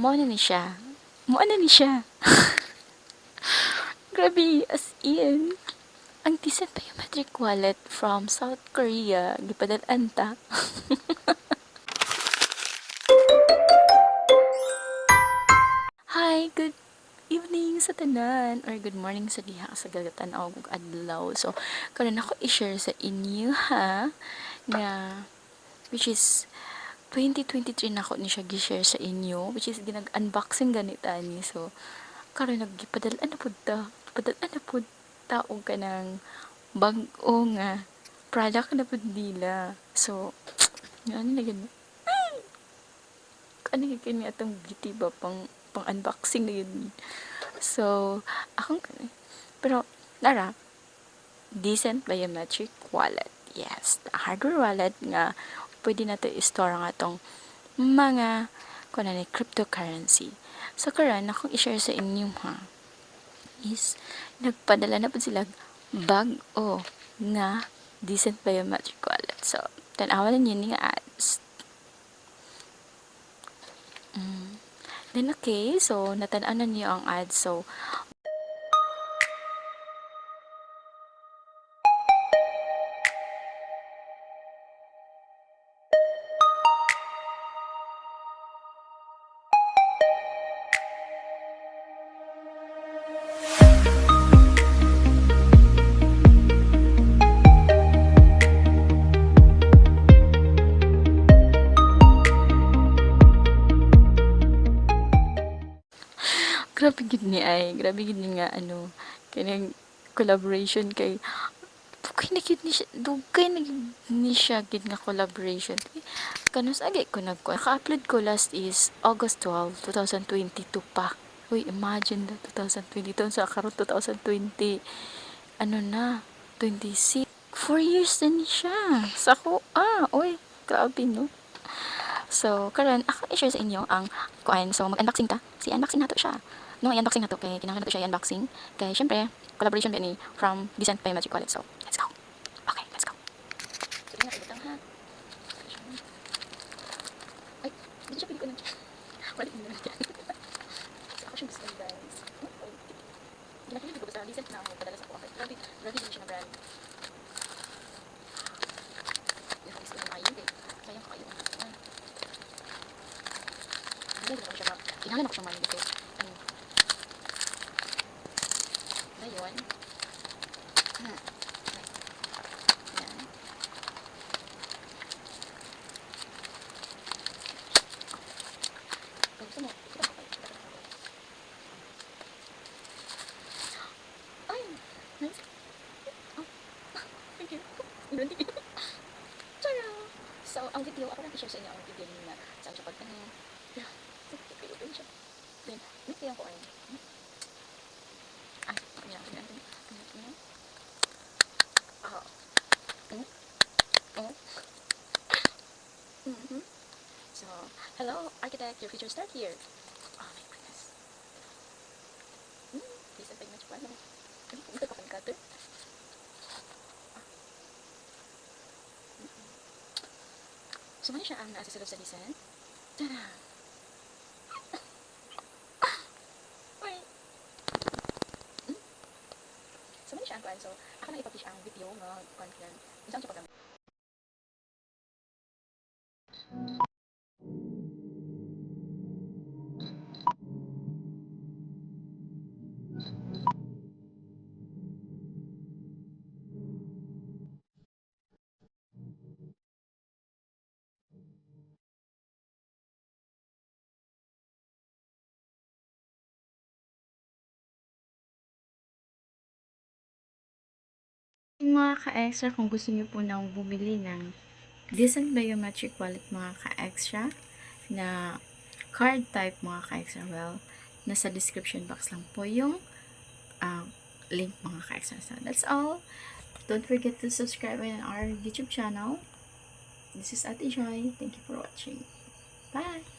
mo na ni siya. Mo na ni siya. Grabe, as in. Ang decent biometric wallet from South Korea. Gipadal-an ta. Hi, good evening sa tanan or good morning sa diha sa gagatan o adlaw. So, karon ako i-share sa inyo ha na which is 2023 na ako ni siya gi-share sa inyo, which is ginag-unboxing ganita ni. So, karon naggipadal-an na pud ta. Padal-an na pud taog ka ng bag-o nga product na pud nila. So, ano na yun? Ano yung kanya atong beauty ba pang unboxing na yun. So, akong pero nara decent biometric wallet. Yes, hardware wallet nga pwede nato i-store ang atong mga kuno ni cryptocurrency. So karon akong i-share sa inyo ha is nagpadala na po sila bag-o nga decent biometric wallet. So, tanawan ninyo nga ads. Then, okay. So, natanawan niyo ang ads. So, grabe gid ni ay. Grabe gid ni nga ano. Kanyang collaboration kay dugay na gid ni siya. Dugay na gid ni siya gid nga collaboration. Kanus agi ko naka-upload ko last is August 12, 2022 pa. Uy, imagine na 2022 sa karon 2020. Ano na? 26. 4 years na ni siya. Sa ko, uy, grabe no. So, karon ako i-share sa inyo ang kuan. So, mag-unboxing ta. Si unboxing nato siya. No, i-unboxing nato kay kinahanglan nato siya i-unboxing. Kay syempre, collaboration ba ni from Decent Biometric Wallet. So, let's go. Okay, let's go. So, nga ibutang ha. Ay, hindi siya pili ko na. Balik mo na dyan. So, ako siya gusto guys. Ginapili ko basta decent na ako padala sa ko. Grabe, grabe din siya na brand. Gusto na kayo eh. Kaya ko kayo. Kinahanglan ako siya man kasi ayun. Yan. Gusto mo? Ay! Nice. Oh. Thank you. Thank you. Tara! So, ang video, ako lang i-share sa inyo ang video niya saan siya pag yeah. Open siya. Then, next yung ko ay yeah. So, hello, architect, your future start here. Oh my goodness. This is much fun. Ito ka pang cutter. So, ano siya ang nasa sa lisan? Tara! So, ano siya ang kuan? So, ako na ipablish ang video nga kuan yan. Isang siya pag mga ka-extra, kung gusto niyo po nang bumili ng decent biometric wallet mga ka-extra na card type mga ka-extra, well, nasa description box lang po yung link mga ka-extra. So, that's all. Don't forget to subscribe on our YouTube channel. This is Ate Joy. Thank you for watching. Bye!